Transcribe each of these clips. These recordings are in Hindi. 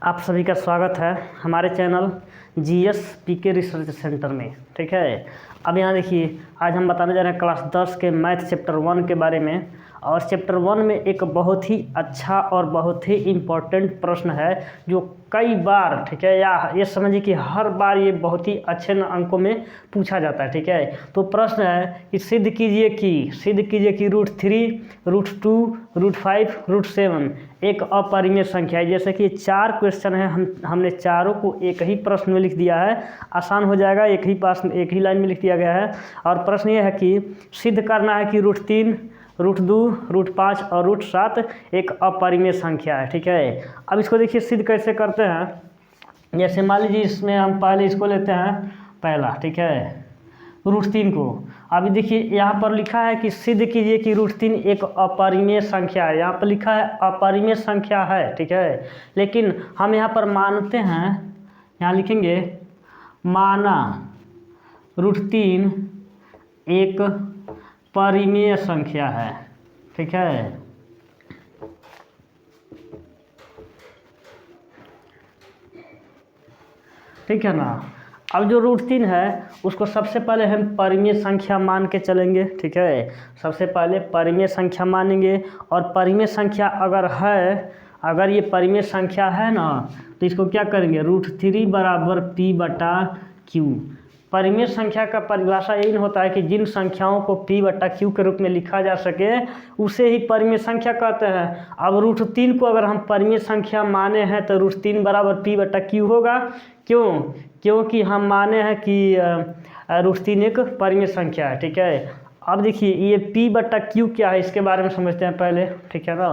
आप सभी का स्वागत है हमारे चैनल जीएस पीके रिसर्च सेंटर में। ठीक है, अब यहाँ देखिए, आज हम बताने जा रहे हैं क्लास 10 के मैथ चैप्टर 1 के बारे में। और चैप्टर 1 में एक बहुत ही अच्छा और बहुत ही इम्पोर्टेंट प्रश्न है जो कई बार, ठीक है, या ये समझिए कि हर बार ये बहुत ही अच्छे अंकों में पूछा जाता है। ठीक है, तो प्रश्न है कि सिद्ध कीजिए कि √3, √2, √5, √7 एक अपरिमेय संख्या है। जैसे कि 4 क्वेश्चन है, हमने चारों को एक ही प्रश्न में लिख दिया है, आसान हो जाएगा, एक ही लाइन में लिख दिया गया है। और प्रश्न ये है कि सिद्ध करना है कि √3, √2, √5 और √7 एक अपरिमेय संख्या है। ठीक है, अब इसको देखिए सिद्ध कैसे करते हैं। जैसे मान लीजिए इसमें हम पहले इसको लेते हैं पहला, ठीक है, √3 को। अभी देखिए यहाँ पर लिखा है कि सिद्ध कीजिए कि √3 एक अपरिमेय संख्या है। यहाँ पर लिखा है अपरिमेय संख्या है, ठीक है, लेकिन हम यहाँ पर मानते हैं, यहाँ लिखेंगे माना √3 एक परिमेय संख्या है। ठीक है, ठीक है ना। अब जो √3 है उसको सबसे पहले हम परिमेय संख्या मान के चलेंगे। ठीक है, सबसे पहले परिमेय संख्या मानेंगे। और परिमेय संख्या अगर ये परिमेय संख्या है ना, तो इसको क्या करेंगे, √3 बराबर P/Q। परिमेय संख्या का परिभाषा यही होता है कि जिन संख्याओं को P/Q के रूप में लिखा जा सके उसे ही परिमेय संख्या कहते हैं। अब √3 को अगर हम परिमेय संख्या माने हैं तो √3 बराबर P/Q होगा। क्योंकि हम माने हैं कि √3 एक परिमेय संख्या है। ठीक है, अब देखिए ये P/Q क्या है, इसके बारे में समझते हैं पहले। ठीक है ना,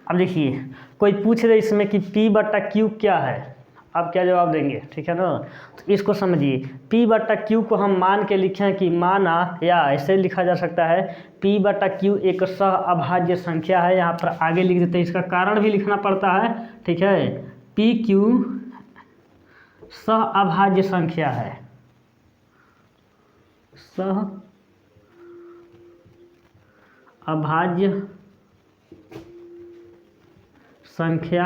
अब देखिए कोई पूछ रहे इसमें कि P/Q क्या है, आप क्या जवाब देंगे। ठीक है ना, तो इसको समझिए, P/Q को हम मान के लिखें कि माना, या ऐसे लिखा जा सकता है P/Q एक सह अभाज्य संख्या है। यहाँ पर आगे लिख देते हैं, इसका कारण भी लिखना पड़ता है। ठीक है, PQ सह अभाज्य संख्या है, सह अभाज्य संख्या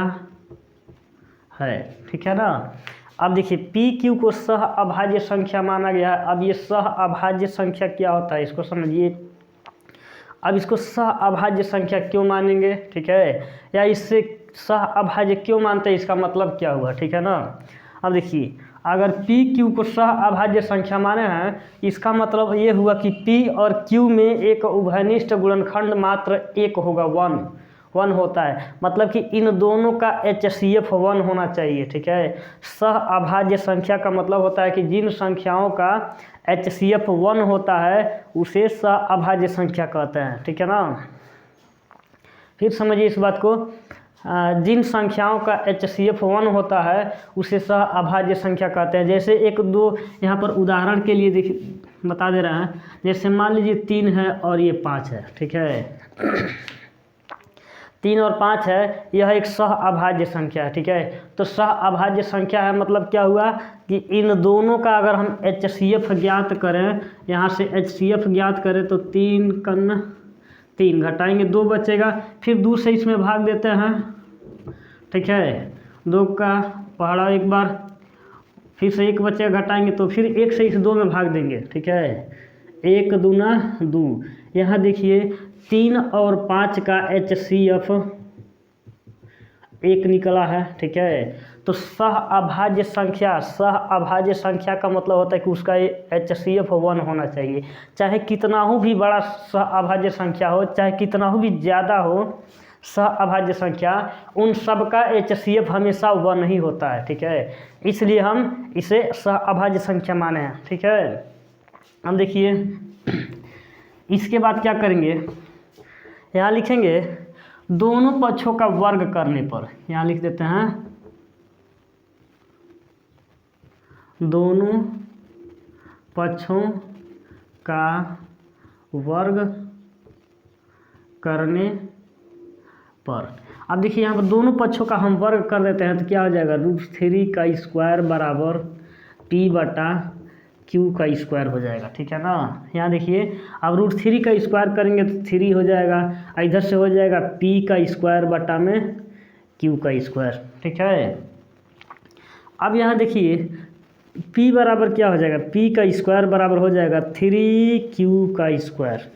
है। ठीक है ना, अब देखिए PQ को सह अभाज्य संख्या माना गया है। अब ये सह अभाज्य संख्या क्या होता है इसको समझिए। अब इसको सह अभाज्य संख्या क्यों मानेंगे, ठीक है, या इससे सह अभाज्य क्यों मानते हैं, इसका मतलब क्या हुआ। ठीक है ना, अब देखिए अगर PQ को सह अभाज्य संख्या माने हैं, इसका मतलब ये हुआ कि P और Q में एक उभयनिष्ठ गुणनखंड मात्र एक होगा, 1 होता है। मतलब कि इन दोनों का HCF 1 होना चाहिए। ठीक है, सह अभाज्य संख्या का मतलब होता है कि जिन संख्याओं का HCF 1 होता है उसे सह अभाज्य संख्या कहते हैं। ठीक है ना, फिर समझिए इस बात को, जिन संख्याओं का HCF 1 होता है उसे सह अभाज्य संख्या कहते हैं। जैसे एक दो यहाँ पर उदाहरण के लिए देखिए बता दे रहे हैं। जैसे मान लीजिए 3 है और ये 5 है। ठीक है, 3 और 5 है, यह एक सह अभाज्य संख्या है। ठीक है, तो सह अभाज्य संख्या है मतलब क्या हुआ कि इन दोनों का अगर हम HCF ज्ञात करें, यहाँ से HCF ज्ञात करें तो 3 कन्न 3 घटाएंगे 2 बचेगा, फिर 2 से इसमें भाग देते हैं। ठीक है, 2 का पहाड़ा एक बार, फिर से 1 बचेगा, घटाएंगे तो फिर 1 से इस 2 में भाग देंगे। ठीक है, 1 दूना 2। यहाँ देखिए 3 और 5 का HCF 1 निकला है। ठीक है, तो सह अभाज्य संख्या का मतलब होता है कि उसका HCF 1 होना चाहिए। चाहे कितना हो भी बड़ा सह अभाज्य संख्या हो, चाहे कितना हो भी ज़्यादा हो सह अभाज्य संख्या, उन सब का HCF हमेशा 1 ही होता है। ठीक है, इसलिए हम इसे सह अभाज्य संख्या माने हैं। ठीक है, अब देखिए इसके बाद क्या करेंगे, यहाँ लिखेंगे दोनों पक्षों का वर्ग करने पर, यहाँ लिख देते हैं दोनों पक्षों का वर्ग करने पर। अब देखिए यहाँ पर दोनों पक्षों का हम वर्ग कर देते हैं तो क्या हो जाएगा, √3 का स्क्वायर बराबर P/Q का स्क्वायर हो जाएगा। ठीक है ना, यहाँ देखिए अब √3 का स्क्वायर करेंगे तो 3 हो जाएगा, इधर से हो जाएगा P का स्क्वायर बटा में क्यू का स्क्वायर। ठीक है, अब यहाँ देखिए p बराबर क्या हो जाएगा, p का स्क्वायर बराबर हो जाएगा 3q का स्क्वायर।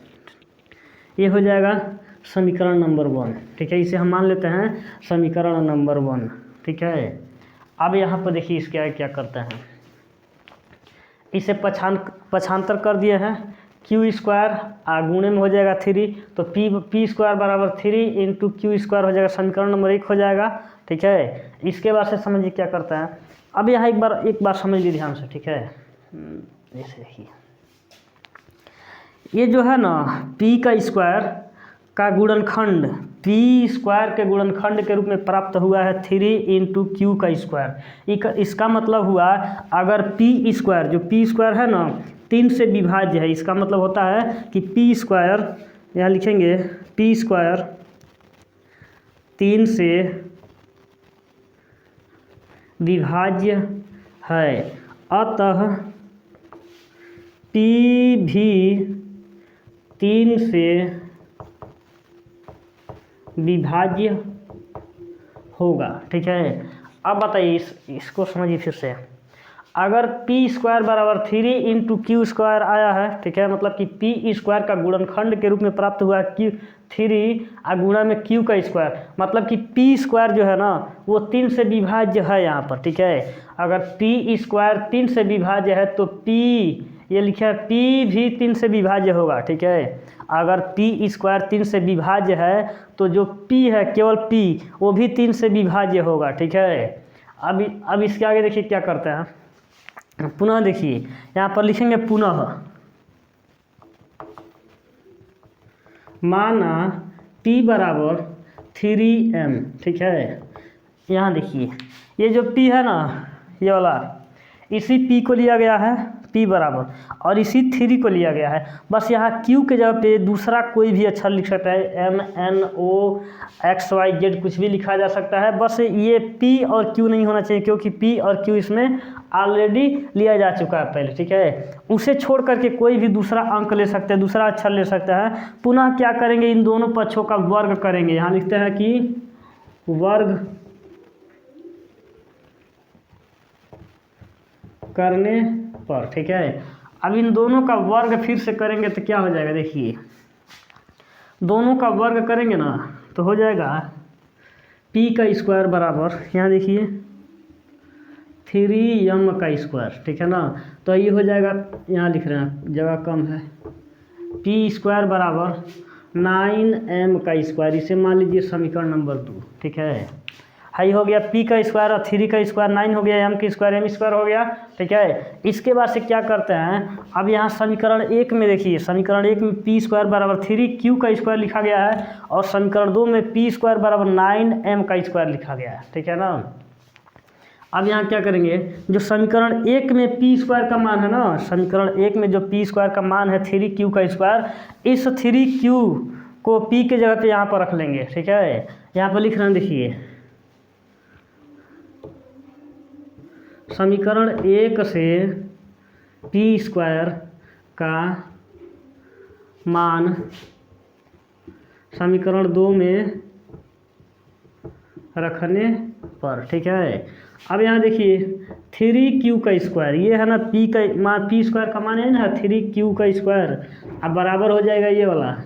ये हो जाएगा समीकरण नंबर 1। ठीक है, इसे हम मान लेते हैं समीकरण नंबर 1। ठीक है, अब यहाँ पर देखिए इसके क्या करते हैं, इसे पक्षांतर कर दिए हैं, क्यू स्क्वायर गुणे में हो जाएगा 3, तो पी स्क्वायर बराबर 3 इंटू क्यू स्क्वायर हो जाएगा, समीकरण नंबर 1 हो जाएगा। ठीक है, इसके बाद से समझिए क्या करता है। अब यहाँ एक बार समझ लीजिए ध्यान से। ठीक है, ऐसे देखिए, ये जो है ना p का स्क्वायर का गुणनखंड पी स्क्वायर के गुणनखंड के रूप में प्राप्त हुआ है 3 इंटू क्यू का स्क्वायर। इसका मतलब हुआ अगर पी स्क्वायर, जो पी स्क्वायर है ना 3 से विभाज्य है, इसका मतलब होता है कि पी स्क्वायर, यहाँ लिखेंगे पी स्क्वायर 3 से विभाज्य है, अतः पी भी 3 से विभाज्य होगा। ठीक है, अब बताइए इसको समझिए फिर से। अगर पी स्क्वायर बराबर 3 इंटू क्यू स्क्वायर आया है, ठीक है, मतलब कि पी स्क्वायर का गुणनखंड के रूप में प्राप्त हुआ है क्यू 3 गुणा में क्यू का स्क्वायर, मतलब कि पी स्क्वायर जो है ना वो 3 से विभाज्य है यहाँ पर। ठीक है, अगर पी स्क्वायर 3 से विभाज्य है तो पी, ये लिखा है पी भी 3 से विभाज्य होगा। ठीक है, अगर पी स्क्वायर 3 से विभाज्य है तो जो पी है केवल पी वो भी 3 से विभाज्य होगा। ठीक है, अब इसके आगे देखिए क्या करते हैं, पुनः देखिए यहाँ पर लिखेंगे पुनः माना p बराबर 3m। ठीक है, यहाँ देखिए ये जो p है ना ये वाला, इसी p को लिया गया है p बराबर, और इसी 3 को लिया गया है। बस यहाँ q के जगह पे दूसरा कोई भी अक्षर लिख सकता है, m n o x y z कुछ भी लिखा जा सकता है। बस ये p और q नहीं होना चाहिए, क्योंकि p और q इसमें ऑलरेडी लिया जा चुका है पहले। ठीक है, उसे छोड़ करके कोई भी दूसरा अंक ले सकते हैं, दूसरा अक्षर ले सकता है। पुनः क्या करेंगे, इन दोनों पक्षों का वर्ग करेंगे। यहाँ लिखते हैं कि वर्ग करने पर। ठीक है, अब इन दोनों का वर्ग फिर से करेंगे तो क्या हो जाएगा, देखिए दोनों का वर्ग करेंगे ना तो हो जाएगा p का स्क्वायर बराबर, यहाँ देखिए 3m का स्क्वायर। ठीक है ना, तो ये हो जाएगा, यहाँ लिख रहे हैं जगह कम है, p स्क्वायर बराबर 9m का स्क्वायर, इसे मान लीजिए समीकरण नंबर 2। ठीक है, हाई हो गया p का स्क्वायर और 3 का स्क्वायर 9 हो गया, m का स्क्वायर m स्क्वायर हो गया। ठीक है, इसके बाद से क्या करते हैं, अब यहाँ समीकरण 1 में देखिए, समीकरण 1 में p स्क्वायर बराबर 3q का स्क्वायर लिखा गया है, और समीकरण 2 में p स्क्वायर बराबर 9m का स्क्वायर लिखा गया है। ठीक है ना, अब यहाँ क्या करेंगे, जो समीकरण 1 में p स्क्वायर का मान है ना, समीकरण 1 में जो p स्क्वायर का मान है 3q का स्क्वायर, इस 3q को p के जगह पे यहाँ पर रख लेंगे। ठीक है, यहाँ पर लिख रहे हैं देखिए समीकरण 1 से p स्क्वायर का मान समीकरण 2 में रखने पर। ठीक है, अब यहाँ देखिए 3q का स्क्वायर, ये है ना p का मान, p स्क्वायर का मान है ना 3q का स्क्वायर, अब बराबर हो जाएगा ये वाला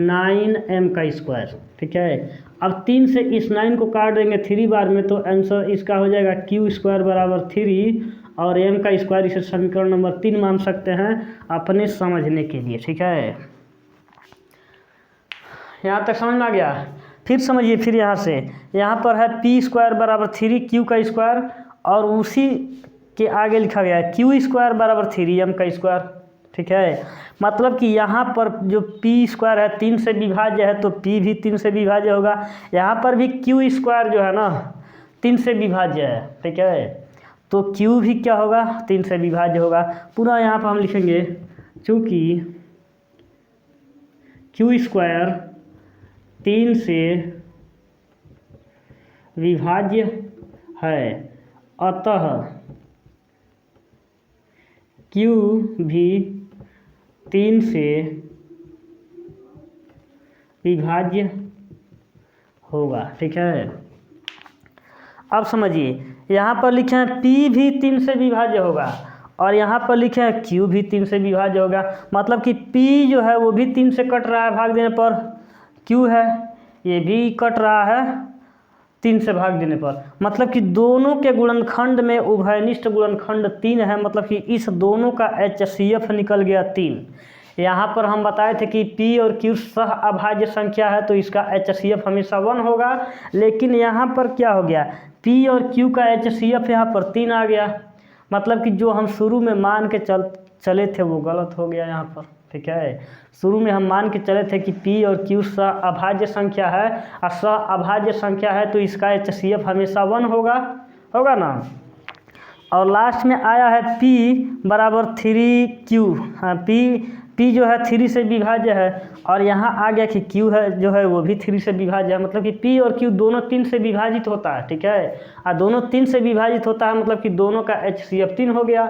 9m का स्क्वायर। ठीक है, अब 3 से इस 9 को काट देंगे 3 बार में, तो आंसर इसका हो जाएगा q स्क्वायर बराबर 3 और m का स्क्वायर, इसे समीकरण नंबर 3 मान सकते हैं अपने समझने के लिए। ठीक है, यहाँ तक समझ में आ गया। फिर समझिए, फिर यहाँ से यहाँ पर है p स्क्वायर बराबर 3q का स्क्वायर, और उसी के आगे लिखा गया है q स्क्वायर बराबर 3m का स्क्वायर। ठीक है, मतलब कि यहाँ पर जो p स्क्वायर है 3 से विभाज्य है, तो p भी 3 से विभाज्य होगा। यहाँ पर भी q स्क्वायर जो है ना 3 से विभाज्य है। ठीक है, तो q भी क्या होगा, 3 से विभाज्य होगा। पुनः यहाँ पर हम लिखेंगे चूँकि q स्क्वायर 3 से विभाज्य है, अतः q भी 3 से विभाज्य होगा। ठीक है, अब समझिए, यहाँ पर लिखे हैं P भी 3 से विभाज्य होगा और यहाँ पर लिखे हैं Q भी 3 से विभाज्य होगा। मतलब कि P जो है वो भी 3 से कट रहा है भाग देने पर, Q है ये भी कट रहा है 3 से भाग देने पर। मतलब कि दोनों के गुणनखंड में उभयनिष्ठ गुणनखंड 3 है। मतलब कि इस दोनों का HCF निकल गया 3। यहाँ पर हम बताए थे कि P और Q सह अभाज्य संख्या है तो इसका HCF हमेशा 1 होगा। लेकिन यहाँ पर क्या हो गया, P और Q का HCF यहाँ पर 3 आ गया। मतलब कि जो हम शुरू में मान के चले थे वो गलत हो गया यहाँ पर। ठीक है, शुरू में हम मान के चले थे कि P और Q सह अभाज्य संख्या है और सह अभाज्य संख्या है तो इसका HCF हमेशा 1 होगा ना। और लास्ट में आया है P बराबर 3Q। हाँ, P जो है 3 से विभाज्य है और यहाँ आ गया कि Q है जो है वो भी 3 से विभाज्य है। मतलब कि P और Q दोनों 3 से विभाजित होता है। ठीक है, और दोनों 3 से विभाजित होता है मतलब कि दोनों का HCF 3 हो गया।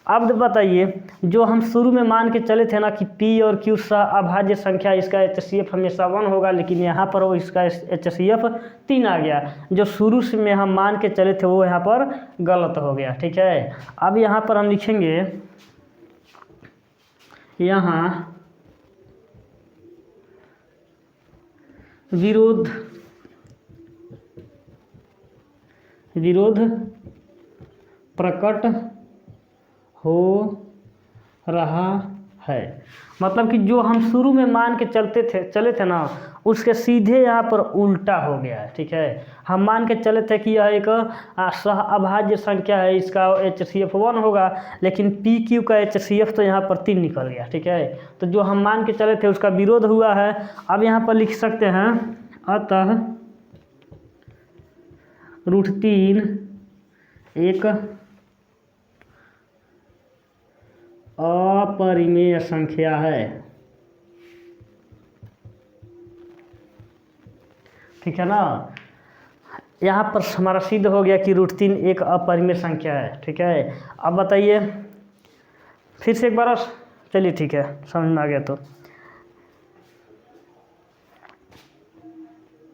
अब बताइए, जो हम शुरू में मान के चले थे ना कि P और Q सह अभाज्य संख्या, इसका HCF हमेशा 1 होगा, लेकिन यहाँ पर वो इसका HCF 3 आ गया। जो शुरू से में हम मान के चले थे वो यहाँ पर गलत हो गया। ठीक है, अब यहाँ पर हम लिखेंगे, यहाँ विरोध प्रकट हो रहा है। मतलब कि जो हम शुरू में मान के चले थे ना उसके सीधे यहाँ पर उल्टा हो गया है। ठीक है, हम मान के चले थे कि यह एक सह अभाज्य संख्या है, इसका HCF 1 होगा, लेकिन PQ का HCF तो यहाँ पर 3 निकल गया। ठीक है, तो जो हम मान के चले थे उसका विरोध हुआ है। अब यहाँ पर लिख सकते हैं, अतः √3 एक अपरिमेय संख्या है। ठीक है ना, यहाँ पर हमारा सिद्ध हो गया कि √3 एक अपरिमेय संख्या है। ठीक है, अब बताइए फिर से एक बार, चलिए ठीक है, समझ में आ गया तो।